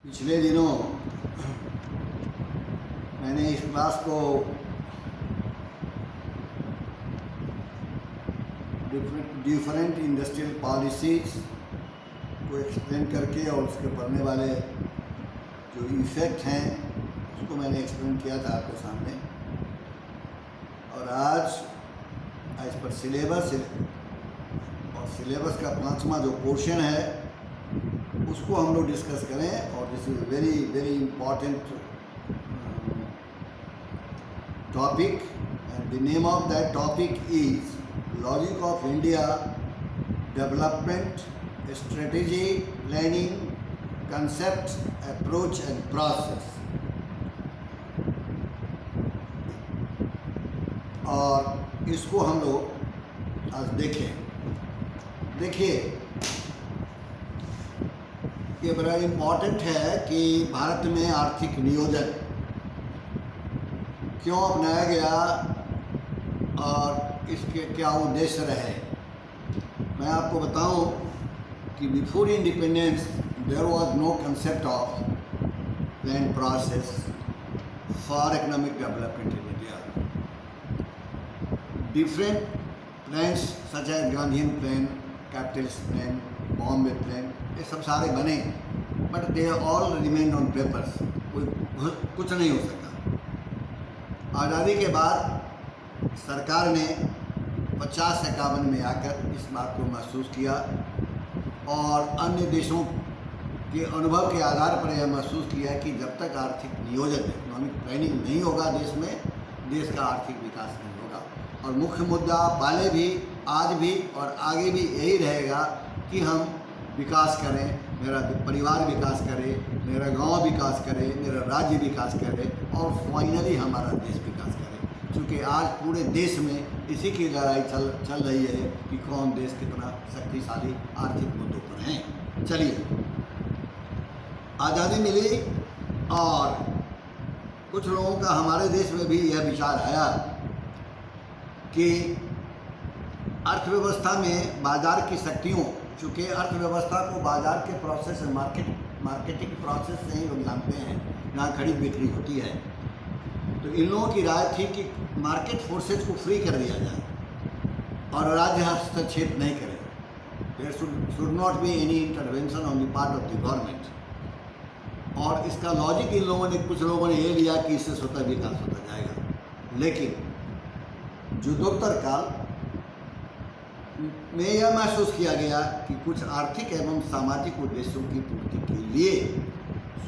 पिछले दिनों मैंने इस क्लास को डिफरेंट इंडस्ट्रियल पॉलिसीज को एक्सप्लेन करके और उसके पढ़ने वाले जो इफ़ेक्ट हैं उसको मैंने एक्सप्लेन किया था आपके सामने। और आज पर सिलेबस और सिलेबस का 5वां जो पोर्शन है उसको हम लोग डिस्कस करें। और this is very very important topic and the name of that topic is logic of India development strategy planning concept approach and process. और इसको हम लोग आज देखिए ये बड़ा इम्पॉर्टेंट है कि भारत में आर्थिक नियोजन क्यों अपनाया गया और इसके क्या उद्देश्य रहे। मैं आपको बताऊं कि before independence there was no concept of plan process for economic development in India. Different plans such as Gandhian plan, capitalist plan, Bombay plan, ये सब सारे बने but they all remain on papers. कुछ नहीं हो सका। आज़ादी के बाद सरकार ने 50-51 में आकर इस बात को महसूस किया और अन्य देशों के अनुभव के आधार पर यह महसूस किया कि जब तक आर्थिक नियोजन इकोनॉमिक प्लानिंग नहीं होगा देश में, देश का आर्थिक विकास नहीं होगा। और मुख्य मुद्दा पहले भी, आज भी और आगे भी यही रहेगा कि हम विकास करें, मेरा परिवार विकास करे, मेरा गांव विकास करे, मेरा राज्य विकास करे और फाइनली हमारा देश विकास करे। क्योंकि आज पूरे देश में इसी की लड़ाई चल रही है कि कौन देश कितना शक्तिशाली आर्थिक मुद्दों पर हैं। चलिए, आज़ादी मिली और कुछ लोगों का हमारे देश में भी यह विचार आया कि अर्थव्यवस्था में बाजार की शक्तियों, चूँकि अर्थव्यवस्था को बाजार के प्रोसेस मार्केटिंग प्रोसेस से ही लोग जानते हैं, यहाँ खरीद बिक्री होती है। तो इन लोगों की राय थी कि मार्केट फोर्सेज को फ्री कर दिया जाए और राज्य हस्तक्षेप नहीं करे। There should not be any intervention on the part of the government. और इसका लॉजिक इन लोगों ने, कुछ लोगों ने ये लिया कि इससे स्वतः विकास होता जाएगा। लेकिन युद्धोत्तर काल में यह महसूस किया गया कि कुछ आर्थिक एवं सामाजिक उद्देश्यों की पूर्ति के लिए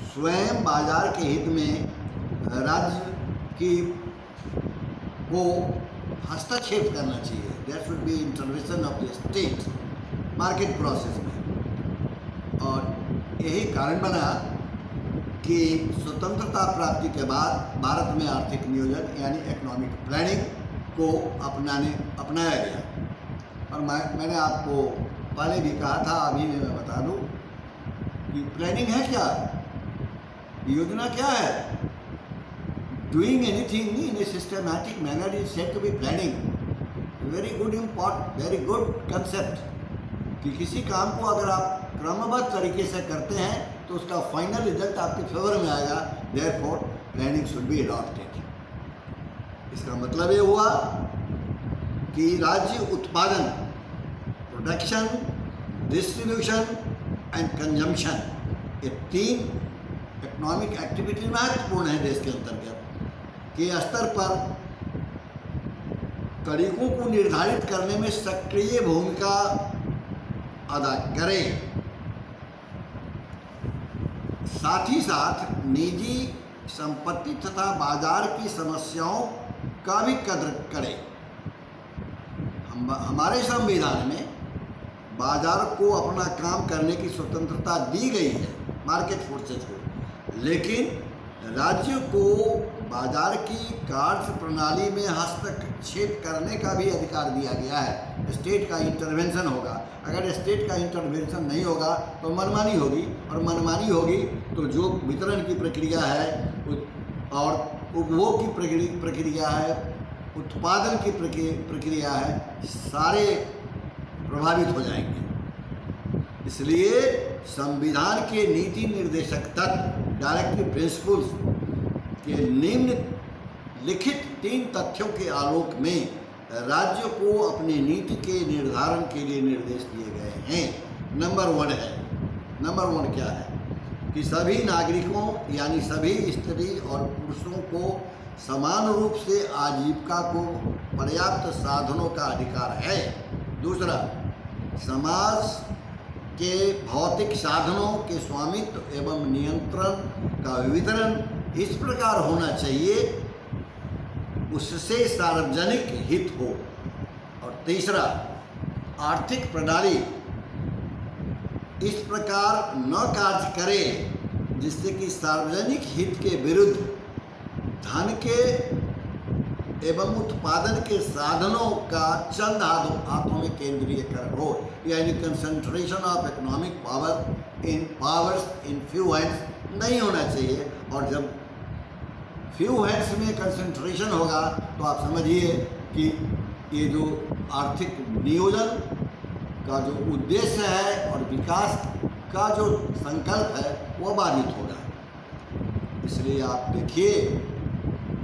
स्वयं बाजार के हित में राज्य की को हस्तक्षेप करना चाहिए। There should be intervention of the state market process में। और यही कारण बना कि स्वतंत्रता प्राप्ति के बाद भारत में आर्थिक नियोजन यानी इकोनॉमिक प्लानिंग को अपनाया गया। और मैंने आपको पहले भी कहा था, अभी भी मैं बता दूं कि प्लानिंग है क्या, योजना क्या है। Doing anything in a systematic manner is said to be planning. Very good concept कि किसी काम को अगर आप क्रमबद्ध तरीके से करते हैं तो उसका फाइनल रिजल्ट आपके फेवर में आएगा। Therefore planning should be adopted. इसका मतलब ये हुआ कि राज्य उत्पादन, प्रोडक्शन, डिस्ट्रीब्यूशन एंड कंजम्पशन, ये 3 इकोनॉमिक एक्टिविटी महत्वपूर्ण है देश के अंतर्गत के स्तर पर तरीकों को निर्धारित करने में सक्रिय भूमिका अदा करें। साथ ही साथ निजी संपत्ति तथा बाजार की समस्याओं का भी कद्र करें। हमारे संविधान में बाजार को अपना काम करने की स्वतंत्रता दी गई है मार्केट फोर्सेज को, लेकिन राज्य को बाजार की कार्य प्रणाली में हस्तक्षेप करने का भी अधिकार दिया गया है। स्टेट का इंटरवेंशन होगा। अगर स्टेट का इंटरवेंशन नहीं होगा तो मनमानी होगी, और मनमानी होगी तो जो वितरण की प्रक्रिया है और उपभोग की प्रक्रिया है, उत्पादन की प्रक्रिया है, सारे प्रभावित हो जाएंगे। इसलिए संविधान के नीति निर्देशक तत्व डायरेक्टिव प्रिंसिपल्स के निम्नलिखित 3 तथ्यों के आलोक में राज्य को अपनी नीति के निर्धारण के लिए निर्देश दिए गए हैं। नंबर 1 क्या है कि सभी नागरिकों यानी सभी स्त्री और पुरुषों को समान रूप से आजीविका को पर्याप्त साधनों का अधिकार है। दूसरा, समाज के भौतिक साधनों के स्वामित्व एवं नियंत्रण का वितरण इस प्रकार होना चाहिए उससे सार्वजनिक हित हो। और तीसरा, आर्थिक प्रणाली इस प्रकार न कार्य करे जिससे कि सार्वजनिक हित के विरुद्ध धन के एवं उत्पादन के साधनों का चंद हाथों में केंद्रीयकरण हो, यानी concentration of economic powers in few hands नहीं होना चाहिए। और जब फ्यू हैंड्स में कंसंट्रेशन होगा तो आप समझिए कि ये जो आर्थिक नियोजन का जो उद्देश्य है और विकास का जो संकल्प है वो बाधित होगा। इसलिए आप देखिए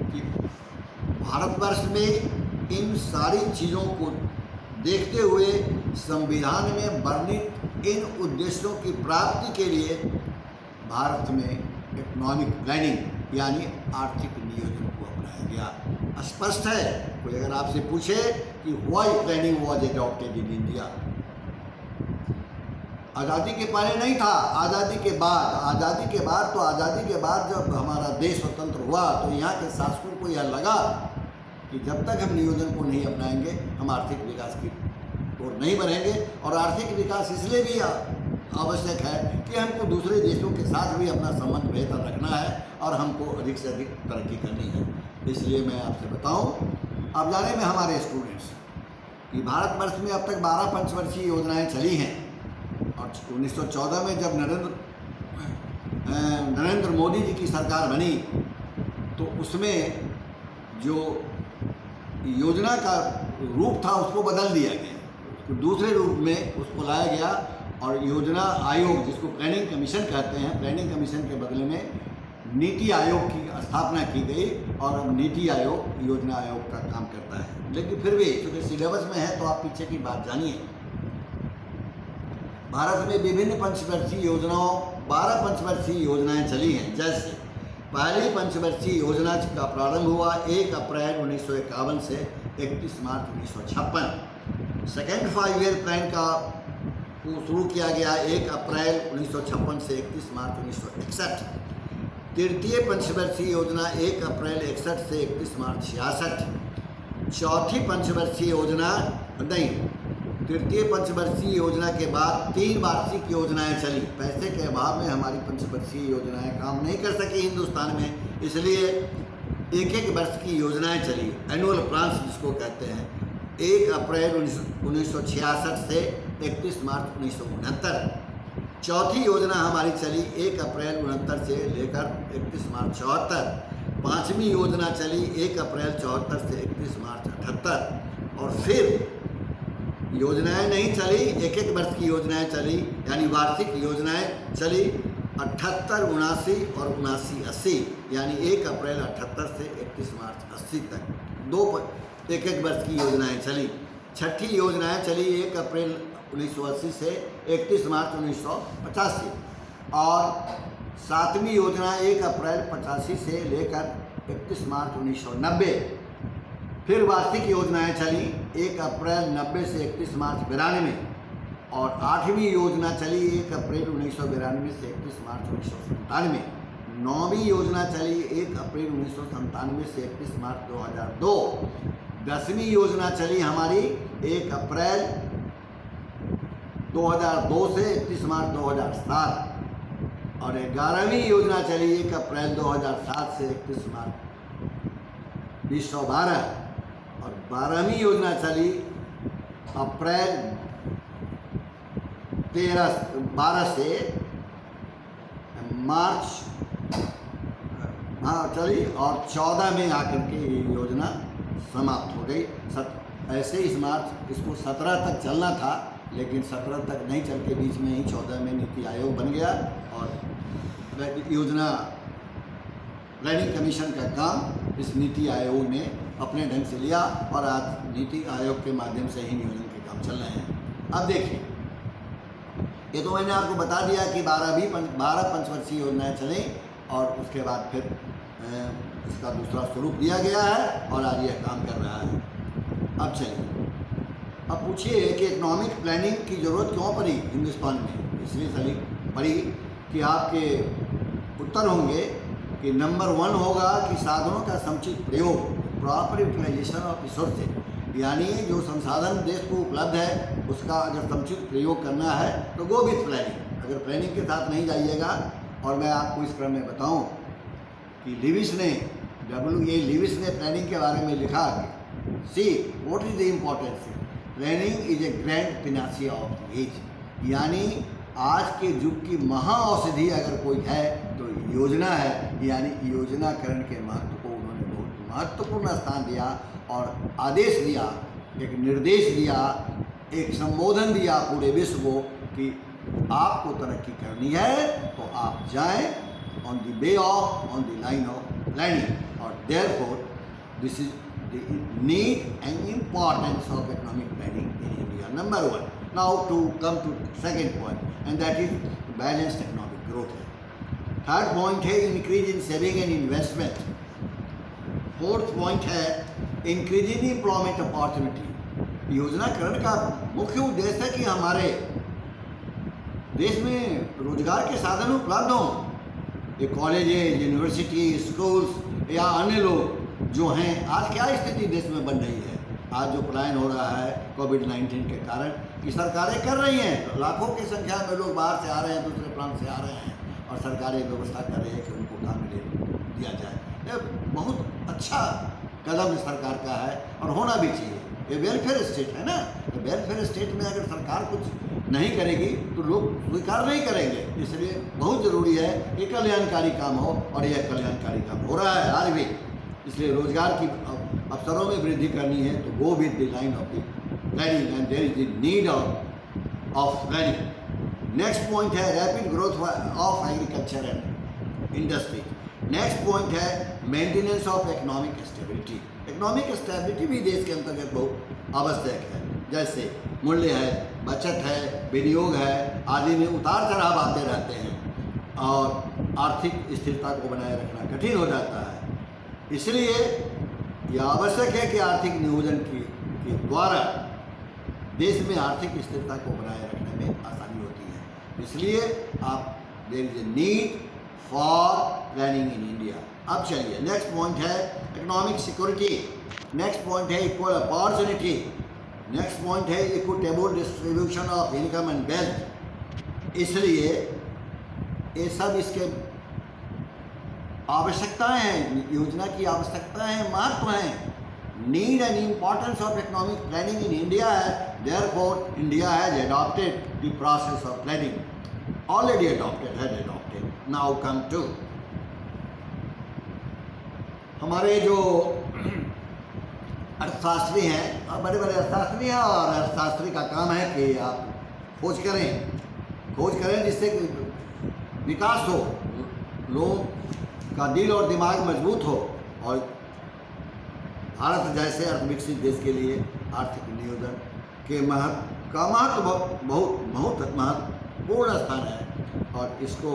कि भारतवर्ष में इन सारी चीज़ों को देखते हुए संविधान में वर्णित इन उद्देश्यों की प्राप्ति के लिए भारत में इकोनॉमिक प्लानिंग यानी आर्थिक नियोजन को अपनाया गया। स्पष्ट है। कोई अगर आपसे पूछे कि why planning was adopted in India, आज़ादी के पहले नहीं था, आज़ादी के बाद जब हमारा देश स्वतंत्र हुआ तो यहाँ के शासकों को यह लगा कि जब तक हम नियोजन को नहीं अपनाएंगे हम आर्थिक विकास की ओर नहीं बढ़ेंगे। और आर्थिक विकास इसलिए भी आवश्यक है कि हमको दूसरे देशों के साथ भी अपना संबंध बेहतर रखना है और हमको अधिक से अधिक तरक्की करनी है। इसलिए मैं आपसे बताऊं, अब जाने में हमारे स्टूडेंट्स कि भारतवर्ष में अब तक 12 पंचवर्षीय योजनाएं चली हैं। और 1914 में जब नरेंद्र मोदी जी की सरकार बनी तो उसमें जो योजना का रूप था उसको बदल दिया गया, उसको दूसरे रूप में उसको लाया गया और योजना आयोग जिसको प्लानिंग कमीशन कहते हैं, प्लानिंग कमीशन के बदले में नीति आयोग की स्थापना की गई और अब नीति आयोग योजना आयोग का काम करता है। लेकिन फिर भी क्योंकि सिलेबस में है तो आप पीछे की बात जानिए। भारत में विभिन्न पंचवर्षीय योजनाओं 12 पंचवर्षीय योजनाएं चली हैं। जैसे पहली पंचवर्षीय योजना का प्रारंभ हुआ 1 अप्रैल 1951 से 31 मार्च 1956। सेकेंड 5 ईयर प्लान का शुरू किया गया 1 अप्रैल 1956 से 31 मार्च 1961। तृतीय पंचवर्षीय योजना 1 अप्रैल 61 से 31 मार्च 66। चौथी पंचवर्षीय योजना तृतीय पंचवर्षीय योजना के बाद 3 वार्षिक योजनाएं चली। पैसे के अभाव में हमारी पंचवर्षीय योजनाएं काम नहीं कर सकी हिंदुस्तान में, इसलिए 1-1 वर्ष की योजनाएं चली, एनुअल प्लान्स जिसको कहते हैं। 1 अप्रैल 1966 से 31 मार्च 1969। चौथी योजना हमारी चली 1 अप्रैल 69 से लेकर 31 मार्च 74। पाँचवीं योजना चली 1 अप्रैल 74 से 31 मार्च 78। और फिर योजनाएं नहीं चली, 1-1 वर्ष की योजनाएं चली, यानी वार्षिक योजनाएं चली 78, 79 और 79-80, यानी 1 अप्रैल 78 से 31 मार्च 80 तक 2 1-1 वर्ष की योजनाएं चली। छठी योजनाएं चली 1 अप्रैल 1980 से 31 मार्च 1985 और 7वीं योजना 1 अप्रैल 85 से लेकर 31 मार्च 1990। फिर वार्षिक योजनाएं चली 1 अप्रैल 90 से 31 मार्च 92 और 8वीं योजना चली 1 अप्रैल 1992 से 31 मार्च 1997। 9वीं योजना चली 1 अप्रैल 1997 से 31 मार्च 2002। 10वीं योजना चली हमारी 1 अप्रैल 2002 से 31 मार्च 2007 और 11वीं योजना चली 1 अप्रैल 2007 से 31 मार्च 2012 और 12वीं योजना चली अप्रैल 12 से मार्च चली और 14 में आकर के ये योजना समाप्त हो गई। ऐसे इस मार्च इसको 17 तक चलना था, लेकिन 17 तक नहीं चल के बीच में ही 14 में नीति आयोग बन गया और योजना प्लानिंग कमीशन का काम इस नीति आयोग ने अपने ढंग से लिया और आज नीति आयोग के माध्यम से ही नियोजन के काम चल रहे हैं। अब देखिए, ये तो मैंने आपको बता दिया कि 12 पंचवर्षीय योजनाएं चलें और उसके बाद फिर इसका दूसरा स्वरूप दिया गया है और आज यह काम कर रहा है। अब चलिए, अब पूछिए कि इकोनॉमिक प्लानिंग की ज़रूरत क्यों पड़ी हिंदुस्तान में। इसलिए पड़ी कि आपके उत्तर होंगे कि नंबर 1 होगा कि साधनों का समुचित प्रयोग, प्रॉपर यूटिलाइजेशन ऑफ रिसोर्सेज, यानी जो संसाधन देश को उपलब्ध है उसका अगर समुचित प्रयोग करना है तो गो विथ प्लानिंग। अगर प्लानिंग के साथ नहीं जाइएगा, और मैं आपको इस क्रम में बताऊं कि लिविस ने लिविस ने प्लानिंग के बारे में लिखा कि see what is the importance, planning is a grand panacea of the age, यानी आज के युग की महाऔषधि अगर कोई है तो योजना है। यानी योजनाकरण के महत्व को उन्होंने बहुत महत्वपूर्ण स्थान दिया और आदेश दिया, एक निर्देश दिया, एक संबोधन दिया पूरे विश्व को कि आपको तरक्की करनी है तो आप जाएं on the way of, on the line of planning. और therefore this is the need and importance of economic planning in India, number 1। Now to come to second point, and that is balanced economic growth है। Third point है increase in saving and investment. Fourth point है increase in employment opportunity. योजनाकरण का मुख्य उद्देश्य है कि हमारे देश में रोजगार के साधन उपलब्ध हों। ये कॉलेजेज, यूनिवर्सिटी, स्कूल्स या अन्य लोग जो हैं, आज क्या स्थिति देश में बन रही है, आज जो पलायन हो रहा है कोविड-19 के कारण, ये सरकारें कर रही हैं। लाखों की संख्या में लोग बाहर से आ रहे हैं, दूसरे प्रांत से आ रहे हैं और सरकारें व्यवस्था कर रही है कि उनको काम दिया जाए। ये बहुत अच्छा कदम सरकार का है और होना भी चाहिए। ये वेलफेयर स्टेट है ना, तो वेलफेयर स्टेट में अगर सरकार कुछ नहीं करेगी तो लोग स्वीकार नहीं करेंगे। इसलिए बहुत ज़रूरी है कि कल्याणकारी काम हो और यह कल्याणकारी काम हो रहा है आज भी। इसलिए रोजगार की अवसरों में वृद्धि करनी है तो go with the line of the planning and there is the need of planning. Next point है rapid growth of agriculture and industry. Next point है maintenance of economic stability. Economic stability भी देश के अंतर्गत बहुत आवश्यक है। जैसे मूल्य है, बचत है, विनियोग है आदि में उतार चढ़ाव आते रहते हैं और आर्थिक स्थिरता को बनाए रखना कठिन हो जाता है। इसलिए यह आवश्यक है कि आर्थिक नियोजन के द्वारा देश में आर्थिक स्थिरता को बनाए रखने में आसानी होती है। इसलिए आप there is a need for planning in India. अब चलिए नेक्स्ट पॉइंट है इकोनॉमिक सिक्योरिटी। नेक्स्ट पॉइंट है इक्वल अपॉर्चुनिटी। नेक्स्ट पॉइंट है equitable distribution of income and wealth. इसलिए ये सब इसके आवश्यकताएं हैं, योजना की आवश्यकताएं हैं, महत्व हैं। Need and importance of economic planning in India है। Therefore India has adopted the process of planning, already adopted. Now come to हमारे जो अर्थशास्त्री हैं, और बड़े बड़े अर्थशास्त्री हैं, और अर्थशास्त्री का काम है कि आप खोज करें जिससे विकास हो, लोग का दिल और दिमाग मजबूत हो। और भारत जैसे अर्थविकसित देश के लिए आर्थिक नियोजन के महत्व बहुत महत्वपूर्ण स्थान है। और इसको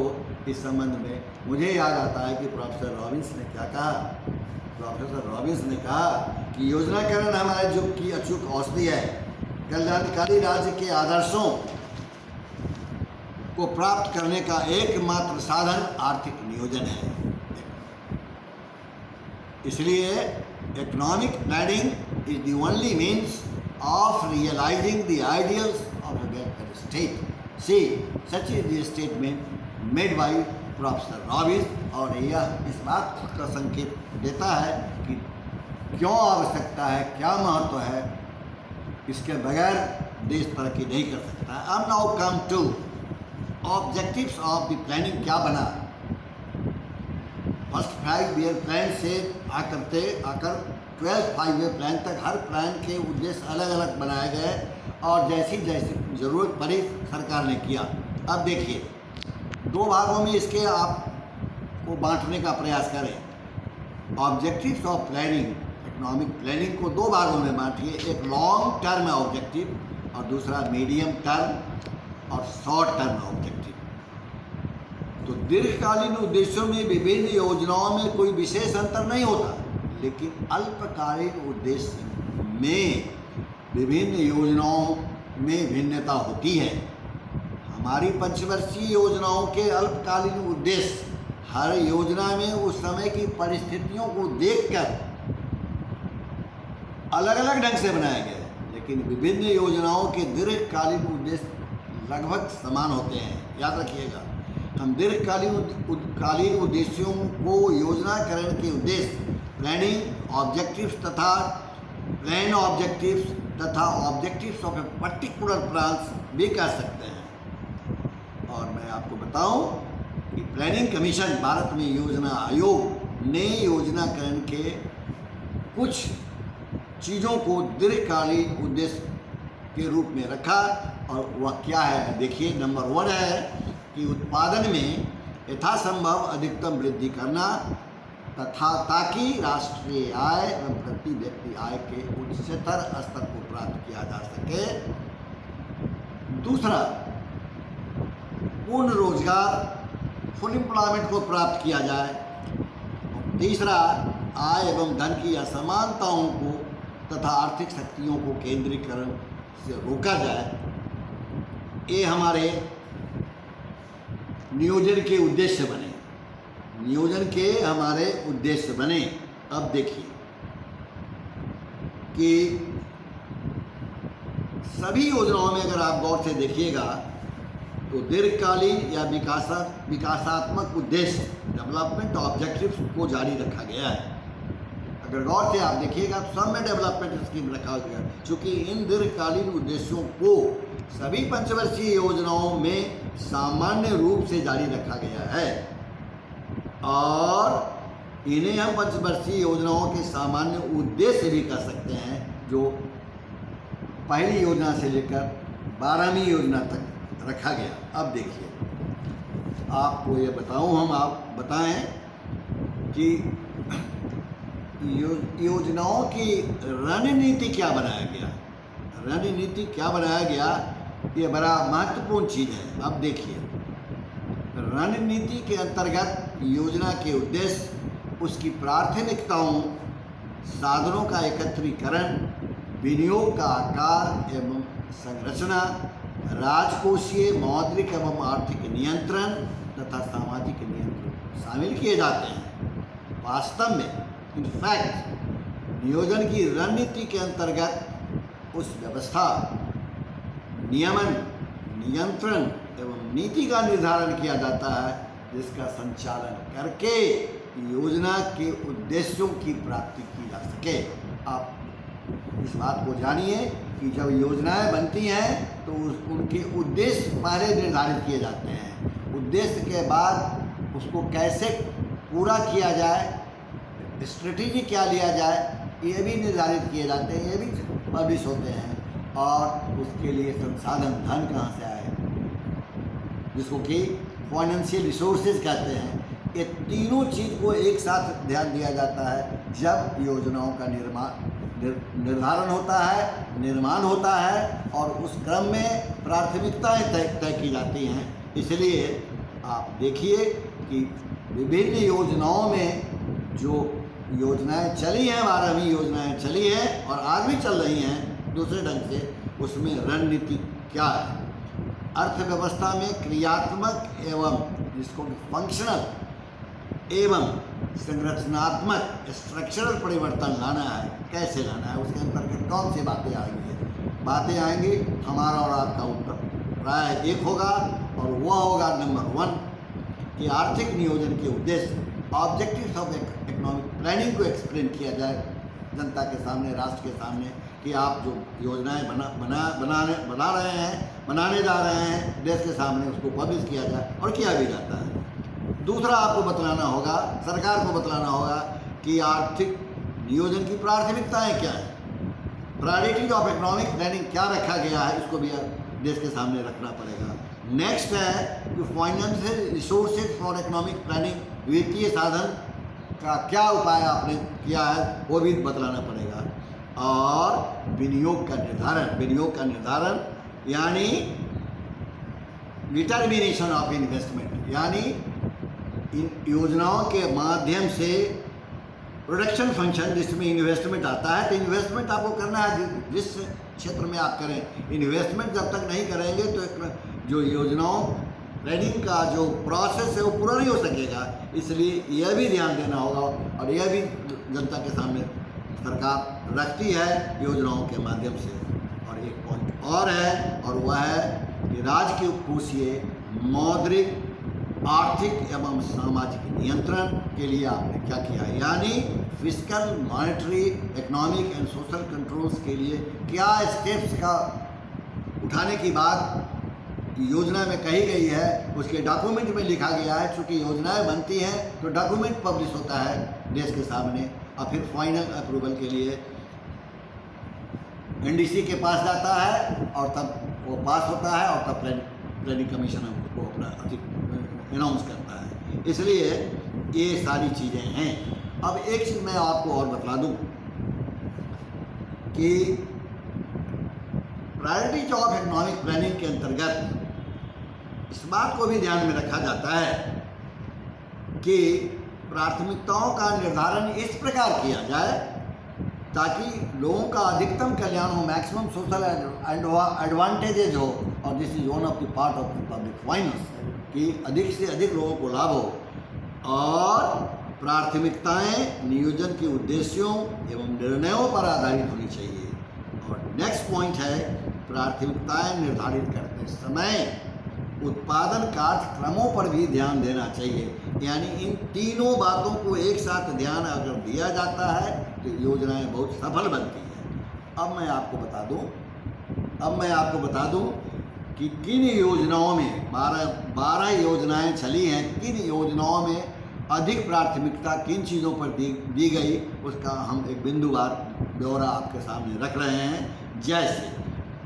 इस संबंध में मुझे याद आता है कि प्रोफेसर रॉबिन्स ने क्या कहा। प्रोफेसर रॉबिन्स ने कहा कि योजनाकरण हमारे युग की अचूक औषधि है। कल्याणकारी राज्य के आदर्शों को प्राप्त करने का एकमात्र साधन आर्थिक नियोजन है। इसलिए economic planning is the only means of realising the ideals of the welfare state. See such is the statement made by professor Robbins. और यह इस बात का संकेत देता है कि क्यों आवश्यकता है, क्या महत्व है, इसके बगैर देश तरक्की नहीं कर सकता। अब now come to objectives of the planning. क्या बना फर्स्ट 5 ईयर प्लान से आकर 12th 5 ईयर प्लान तक हर प्लान के उद्देश्य अलग अलग बनाए गए और जैसी जैसी ज़रूरत पड़ी सरकार ने किया। अब देखिए, दो भागों में इसके आपको बांटने का प्रयास करें। Objectives of planning, economic planning को दो भागों में बांटिए, एक लॉन्ग टर्म ऑब्जेक्टिव और दूसरा मीडियम टर्म और शॉर्ट टर्म ऑब्जेक्टिव। तो दीर्घकालीन उद्देश्यों में विभिन्न योजनाओं में कोई विशेष अंतर नहीं होता, लेकिन अल्पकालीन उद्देश्य में विभिन्न योजनाओं में भिन्नता होती है। हमारी पंचवर्षीय योजनाओं के अल्पकालीन उद्देश्य हर योजना में उस समय की परिस्थितियों को देखकर अलग अलग ढंग से बनाया गया है, लेकिन विभिन्न योजनाओं के दीर्घकालीन उद्देश्य लगभग समान होते हैं। याद रखिएगा, हम दीर्घकालीन उद्देश्यों को योजनाकरण के उद्देश्य प्लानिंग ऑब्जेक्टिव्स तथा प्लान ऑब्जेक्टिव्स तथा objectives of a particular branch भी कह सकते हैं। और मैं आपको बताऊं कि प्लानिंग कमीशन, भारत में योजना आयोग ने योजनाकरण के कुछ चीज़ों को दीर्घकालीन उद्देश्य के रूप में रखा, और वह क्या है देखिए। नंबर 1 है कि उत्पादन में यथासंभव अधिकतम वृद्धि करना तथा ताकि राष्ट्रीय आय एवं प्रति व्यक्ति आय के उच्चतर स्तर को प्राप्त किया जा सके। दूसरा, पूर्ण रोजगार, फुल एम्प्लॉयमेंट को प्राप्त किया जाए। तीसरा, आय एवं धन की असमानताओं को तथा आर्थिक शक्तियों को केंद्रीकरण से रोका जाए। ये हमारे नियोजन के उद्देश्य बने, नियोजन के हमारे उद्देश्य बने। अब देखिए कि सभी योजनाओं में अगर आप गौर से देखिएगा तो दीर्घकालीन या विकासात्मक उद्देश्य डेवलपमेंट ऑब्जेक्टिव्स को जारी रखा गया है। अगर गौर से आप देखिएगा तो सब में डेवलपमेंट स्कीम रखा गया है, क्योंकि इन दीर्घकालीन उद्देश्यों को सभी पंचवर्षीय योजनाओं में सामान्य रूप से जारी रखा गया है, और इन्हें हम पंचवर्षीय योजनाओं के सामान्य उद्देश्य भी कह सकते हैं, जो पहली योजना से लेकर 12वीं योजना तक रखा गया। अब देखिए, आपको ये बताऊं, आप बताएं कि योजनाओं की रणनीति क्या बनाया गया। रणनीति क्या बनाया गया, ये बड़ा महत्वपूर्ण चीज़ है। अब देखिए, रणनीति के अंतर्गत योजना के उद्देश्य, उसकी प्राथमिकताओं, साधनों का एकत्रीकरण, विनियोग का आकार एवं संरचना, राजकोषीय, मौद्रिक एवं आर्थिक नियंत्रण तथा सामाजिक नियंत्रण शामिल किए जाते हैं। वास्तव में इनफैक्ट नियोजन की रणनीति के अंतर्गत उस व्यवस्था, नियमन, नियंत्रण एवं नीति का निर्धारण किया जाता है जिसका संचालन करके योजना के उद्देश्यों की प्राप्ति की जा सके। आप इस बात को जानिए कि जब योजनाएं बनती हैं तो उनके उद्देश्य पहले निर्धारित किए जाते हैं। उद्देश्य के बाद उसको कैसे पूरा किया जाए, स्ट्रेटेजी क्या लिया जाए, ये भी निर्धारित किए जाते हैं, ये भी पब्लिश होते हैं। और उसके लिए संसाधन, धन कहाँ से आए, जिसको कि फाइनेंशियल रिसोर्सेज कहते हैं, ये तीनों चीज़ को एक साथ ध्यान दिया जाता है जब योजनाओं का निर्धारण होता है, निर्माण होता है, और उस क्रम में प्राथमिकताएं तय की जाती हैं। इसलिए आप देखिए कि विभिन्न योजनाओं में जो योजनाएं चली हैं, 12वीं योजनाएं चली हैं और आज भी चल रही हैं दूसरे ढंग से, उसमें रणनीति क्या है। अर्थव्यवस्था में क्रियात्मक एवं जिसको फंक्शनल एवं संरचनात्मक स्ट्रक्चरल परिवर्तन लाना है, कैसे लाना है, उसके अंतर्गत कौन सी बातें आएंगी। हमारा और आपका उत्तर प्राय एक होगा, और वह होगा नंबर 1 कि आर्थिक नियोजन के उद्देश्य, ऑब्जेक्टिव्स ऑफ इकोनॉमिक प्लानिंग को एक्सप्लेन किया जाए जनता के सामने, राष्ट्र के सामने, कि आप जो योजनाएं बनाने जा रहे हैं देश के सामने, उसको पब्लिश किया जाए, और किया भी जाता है। दूसरा, आपको बतलाना होगा, सरकार को बतलाना होगा कि आर्थिक नियोजन की प्राथमिकताएं क्या हैं। प्रायोरिटीज ऑफ इकोनॉमिक प्लानिंग क्या रखा गया है, इसको भी देश के सामने रखना पड़ेगा। नेक्स्ट है कि financial resources for economic planning, वित्तीय साधन का क्या उपाय आपने किया है वो भी बतलाना पड़ेगा। और विनियोग का निर्धारण यानी डिटर्मिनेशन ऑफ इन्वेस्टमेंट, यानी इन योजनाओं के माध्यम से प्रोडक्शन फंक्शन जिसमें इन्वेस्टमेंट आता है, तो इन्वेस्टमेंट आपको करना है जिस क्षेत्र में आप करें। इन्वेस्टमेंट जब तक नहीं करेंगे तो एक जो योजनाओं प्लानिंग का जो प्रोसेस है वो पूरा नहीं हो सकेगा। इसलिए यह भी ध्यान देना होगा और यह भी जनता के सामने सरकार रखती है योजनाओं के माध्यम से। और एक पॉइंट और है और वह है कि राजकोषीय, मौद्रिक, आर्थिक एवं सामाजिक नियंत्रण के लिए आपने क्या किया, यानी fiscal, monetary, economic and social controls के लिए क्या स्टेप्स का उठाने की बात योजना में कही गई है, उसके डॉक्यूमेंट में लिखा गया है। चूँकि योजनाएं बनती हैं तो डॉक्यूमेंट पब्लिश होता है देश के सामने और फिर फाइनल अप्रूवल के लिए NDC के पास जाता है और तब वो पास होता है और तब प्लानिंग कमीशन को अपना अनाउंस करता है। इसलिए ये सारी चीज़ें हैं। अब एक चीज़ मैं आपको और बता दूं कि प्रायोरिटीज ऑफ इकोनॉमिक प्लानिंग के अंतर्गत इस बात को भी ध्यान में रखा जाता है कि प्राथमिकताओं का निर्धारण इस प्रकार किया जाए ताकि लोगों का अधिकतम कल्याण हो, मैक्सिमम सोशल एडवांटेजेज हो, और this is one of the part of the public finance, कि अधिक से अधिक लोगों को लाभ हो। और प्राथमिकताएं नियोजन के उद्देश्यों एवं निर्णयों पर आधारित होनी चाहिए। और नेक्स्ट पॉइंट है प्राथमिकताएं निर्धारित करते समय उत्पादन कार्यक्रमों पर भी ध्यान देना चाहिए। यानी इन तीनों बातों को एक साथ ध्यान अगर दिया जाता है तो योजनाएं बहुत सफल बनती हैं। अब मैं आपको बता दूं कि किन योजनाओं में 12 योजनाएं चली हैं, किन योजनाओं में अधिक प्राथमिकता किन चीज़ों पर दी गई, उसका हम एक बिंदुवार ब्यौरा आपके सामने रख रहे हैं। जैसे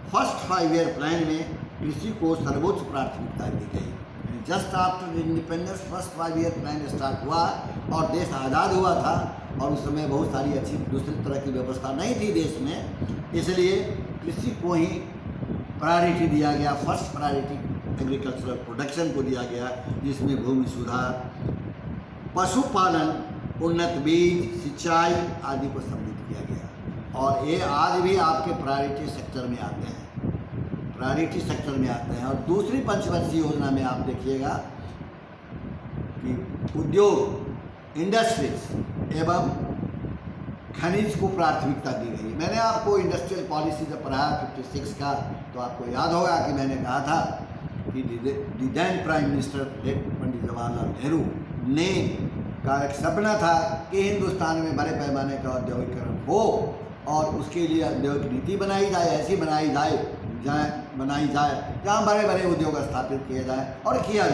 फर्स्ट 5 ईयर प्लान में कृषि को सर्वोच्च प्राथमिकता दी गई। Just after independence first 5 year plan start हुआ और देश आज़ाद हुआ था और उस समय बहुत सारी अच्छी दूसरी तरह की व्यवस्था नहीं थी देश में, इसलिए कृषि को ही प्रायोरिटी दिया गया। फर्स्ट प्रायोरिटी एग्रीकल्चरल प्रोडक्शन को दिया गया, जिसमें भूमि सुधार, पशुपालन, उन्नत बीज, सिंचाई आदि को सम्मिलित किया गया। और ये आज भी आपके प्रायोरिटी सेक्टर में आते हैं, और दूसरी पंचवर्षीय योजना में आप देखिएगा कि उद्योग, इंडस्ट्रीज एवं खनिज को प्राथमिकता दी गई। मैंने आपको इंडस्ट्रियल पॉलिसी जब पढ़ाया 56 का, तो आपको याद होगा कि मैंने कहा था कि then prime minister Pandit Jawaharlal Nehru ने का एक सपना था कि हिंदुस्तान में बड़े पैमाने का औद्योगिकरण हो और उसके लिए औद्योगिक नीति बनाई जाए, ऐसी बनाई जाए जहाँ बड़े बड़े उद्योग स्थापित किए जाए। और किया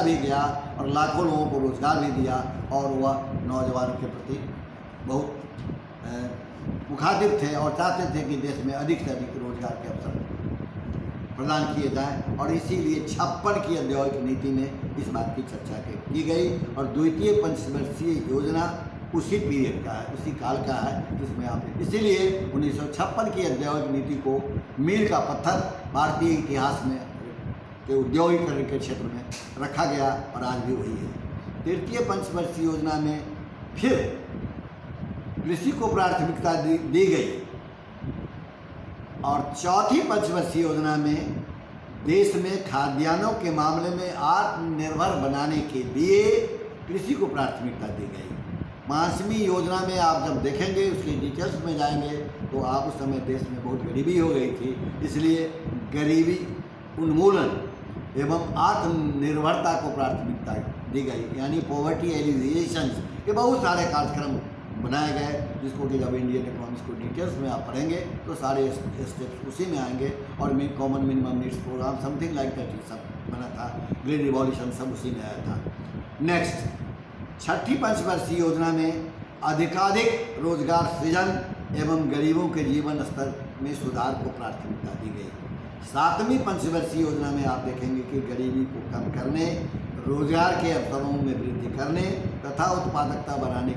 भी गया और लाखों लोगों को रोजगार भी दिया और वह नौजवानों के प्रति बहुत मुखातिब थे और चाहते थे कि देश में अधिक से अधिक रोजगार के अवसर प्रदान किए जाएं। और इसीलिए 56 की औद्योगिक नीति में इस बात की चर्चा की गई। और द्वितीय पंचवर्षीय योजना उसी पीरियड का है, उसी काल का है, जिसमें आप इसीलिए 1956 की औद्योगिक नीति को मील का पत्थर भारतीय इतिहास में के औद्योगिकरण के क्षेत्र में रखा गया और आज भी वही है। तृतीय पंचवर्षीय योजना में फिर कृषि को प्राथमिकता दी गई और चौथी पंचवर्षीय योजना में देश में खाद्यान्नों के मामले में आत्मनिर्भर बनाने के लिए कृषि को प्राथमिकता दी गई। 5वीं योजना में आप जब देखेंगे, उसकी डिटेल्स में जाएंगे, तो आप उस समय देश में बहुत गरीबी हो गई थी, इसलिए गरीबी उन्मूलन एवं आत्मनिर्भरता को प्राथमिकता दी गई, यानी पॉवर्टी एलिविएशन के बहुत सारे कार्यक्रम बनाए गए, जिसको कि जब इंडियन इकोनॉमिक्स को डिटेल्स में आप पढ़ेंगे तो सारे स्टेप्स उसी में आएंगे। और common minimum needs programme something like that ये सब बना था, ग्रीन रिवॉल्यूशन सब उसी में आया था। नेक्स्ट, छठी पंचवर्षीय योजना में अधिकाधिक रोजगार सृजन एवं गरीबों के जीवन स्तर में सुधार को प्राथमिकता दी गई। 7वीं पंचवर्षीय योजना में आप देखेंगे कि गरीबी को कम करने, रोजगार के अवसरों में वृद्धि करने तथा उत्पादकता बढ़ाने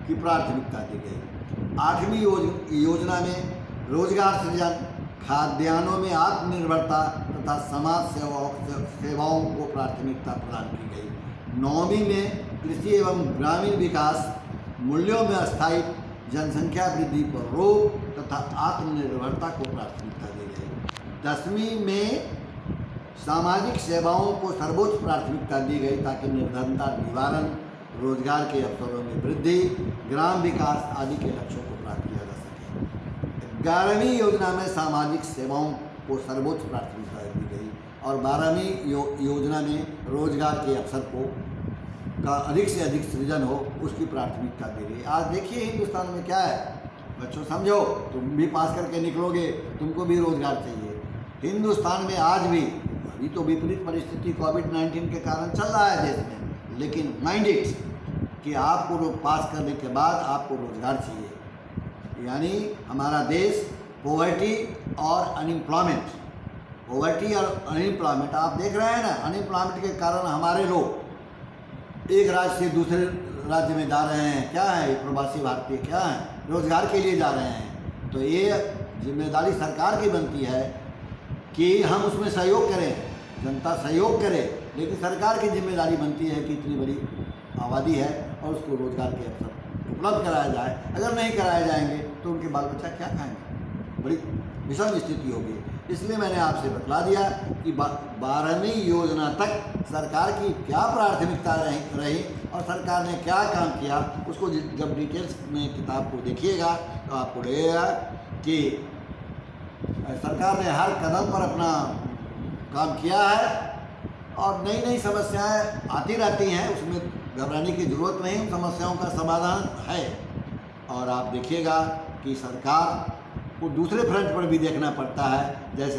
की प्राथमिकता दी गई। 8वीं योजना में रोजगार सृजन, खाद्यान्नों में आत्मनिर्भरता तथा समाज सेवाओं को प्राथमिकता प्रदान की गई। 9वीं में कृषि एवं ग्रामीण विकास, मूल्यों में अस्थायी जनसंख्या वृद्धि पर रोक तथा आत्मनिर्भरता को प्राथमिकता दी गई। 10वीं में सामाजिक सेवाओं को सर्वोच्च प्राथमिकता दी गई ताकि निर्धनता निवारण, रोजगार के अवसरों में वृद्धि, ग्राम विकास आदि के लक्ष्यों को प्राप्त किया जा सके। 11वीं योजना में सामाजिक सेवाओं को सर्वोच्च प्राथमिकता दी गई और 12वीं योजना में रोजगार के अवसर का अधिक से अधिक सृजन हो उसकी प्राथमिकता दी गई। आज देखिए हिंदुस्तान में क्या है, बच्चों समझो, तुम भी पास करके निकलोगे, तुमको भी रोजगार चाहिए। हिंदुस्तान में आज भी, अभी तो विपरीत परिस्थिति कोविड-19 के कारण चल रहा है देश में, लेकिन माइंड इट कि आपको पास करने के बाद आपको रोजगार चाहिए। यानी हमारा देश पॉवर्टी और अनएम्प्लॉयमेंट, पॉवर्टी और अनएम्प्लॉयमेंट आप देख रहे हैं ना, अनएम्प्लॉयमेंट के कारण हमारे लोग एक राज्य से दूसरे राज्य में जा रहे हैं। क्या है, प्रवासी भारतीय क्या है, रोजगार के लिए जा रहे हैं। तो ये जिम्मेदारी सरकार की बनती है कि हम उसमें सहयोग करें, जनता सहयोग करे, लेकिन सरकार की जिम्मेदारी बनती है कि इतनी बड़ी आबादी है और उसको रोजगार के अवसर उपलब्ध कराया जाए। अगर नहीं कराए जाएंगे तो उनके बाल बच्चा क्या खाएंगे, बड़ी विषम स्थिति होगी। इसलिए मैंने आपसे बतला दिया कि 12वीं योजना तक सरकार की क्या प्राथमिकता रही और सरकार ने क्या काम किया, उसको जब डिटेल्स में किताब को देखिएगा तो आपको लगेगा कि सरकार ने हर कदम पर अपना काम किया है और नई नई समस्याएं आती रहती हैं, उसमें घबराने की ज़रूरत नहीं, उन समस्याओं का समाधान है। और आप देखिएगा कि सरकार को दूसरे फ्रंट पर भी देखना पड़ता है, जैसे